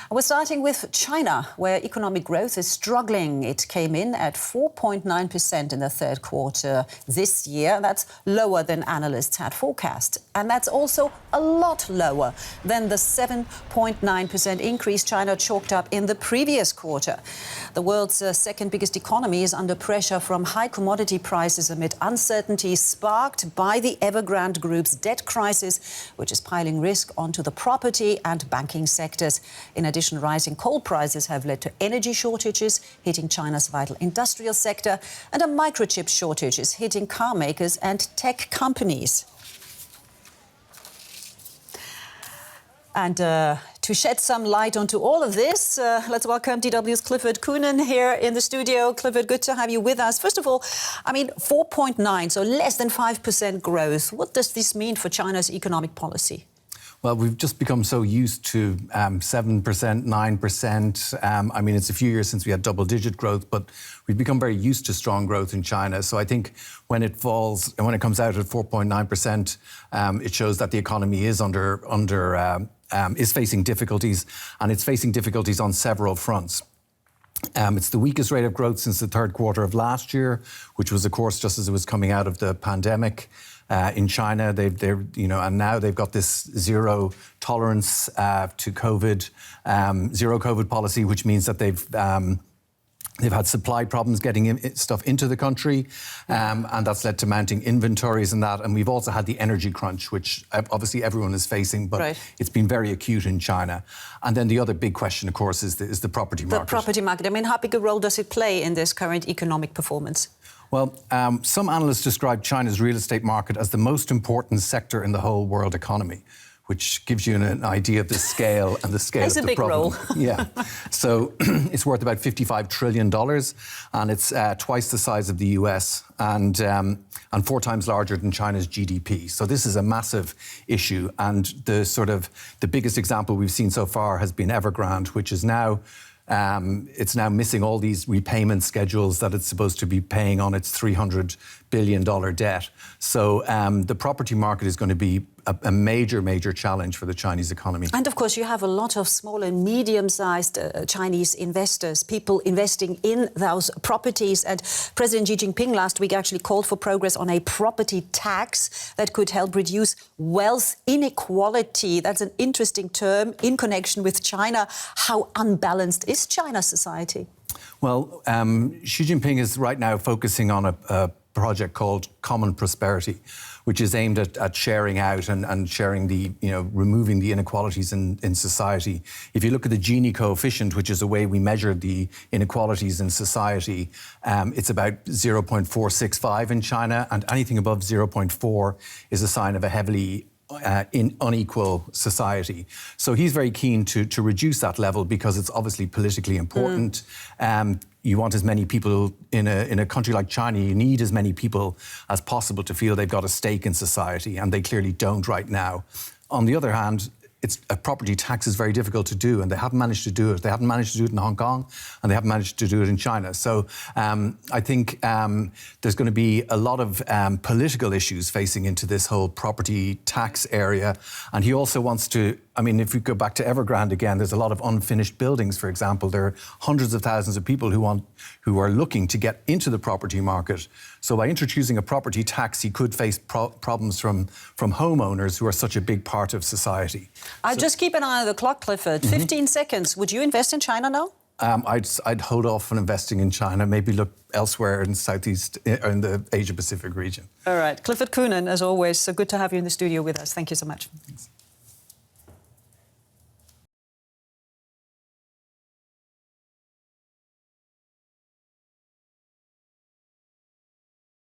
We're starting with China, where economic growth is struggling. It came in at 4.9% in the third quarter this year. That's lower than analysts had forecast. And that's also a lot lower than the 7.9% increase China chalked up in the previous quarter. The world's second biggest economy is under pressure from high commodity prices amid uncertainty sparked by the Evergrande Group's debt crisis, which is piling risk onto the property and banking sectors. In addition, rising coal prices have led to energy shortages hitting China's vital industrial sector, and a microchip shortage is hitting car makers and tech companies. And to shed some light onto all of this, let's welcome DW's Clifford Coonan here in the studio. Clifford, good to have you with us. First of all, 4.9, so less than 5% growth. What does this mean for China's economic policy? Well, we've just become so used to 7%, 9%. It's a few years since we had double-digit growth, but we've become very used to strong growth in China. So I think when it falls and when it comes out at 4.9%, it shows that the economy is is facing difficulties, and it's facing difficulties on several fronts. It's the weakest rate of growth since the third quarter of last year, which was, of course, just as it was coming out of the pandemic. In China, and now they've got this zero tolerance to COVID, zero COVID policy, which means that they've had supply problems getting stuff into the country, and that's led to mounting inventories and that. And we've also had the energy crunch, which obviously everyone is facing, but right. It's been very acute in China. And then the other big question, of course, is the property market. The property market. How big a role does it play in this current economic performance? Well, some analysts describe China's real estate market as the most important sector in the whole world economy, which gives you an idea of the scale and the scale of the problem. It's a big role. Yeah. So it's worth about $55 trillion, and it's twice the size of the US and 4 times larger than China's GDP. So this is a massive issue. And the biggest example we've seen so far has been Evergrande, which is now it's now missing all these repayment schedules that it's supposed to be paying on its $300 billion debt. So the property market is going to be a major challenge for the Chinese economy. And of course, you have a lot of small and medium-sized Chinese investors, people investing in those properties. And President Xi Jinping last week actually called for progress on a property tax that could help reduce wealth inequality. That's an interesting term in connection with China. How unbalanced is China's society? Well, Xi Jinping is right now focusing on a project called Common Prosperity, which is aimed at sharing out and sharing removing the inequalities in society. If you look at the Gini coefficient, which is a way we measure the inequalities in society, it's about 0.465 in China, and anything above 0.4 is a sign of a heavily unequal society. So he's very keen to reduce that level because it's obviously politically important. You want as many people in a country like China, you need as many people as possible to feel they've got a stake in society, and they clearly don't right now. On the other hand, a property tax is very difficult to do, and they haven't managed to do it. They haven't managed to do it in Hong Kong, and they haven't managed to do it in China. So I think there's going to be a lot of political issues facing into this whole property tax area. And he also wants to, if we go back to Evergrande again, there's a lot of unfinished buildings, for example. There are hundreds of thousands of people who are looking to get into the property market. So by introducing a property tax, he could face problems from homeowners who are such a big part of society. Just keep an eye on the clock, Clifford. 15 seconds. Would you invest in China now? I'd hold off on investing in China, maybe look elsewhere in in the Asia-Pacific region. All right. Clifford Coonan, as always, so good to have you in the studio with us. Thank you so much. Thanks.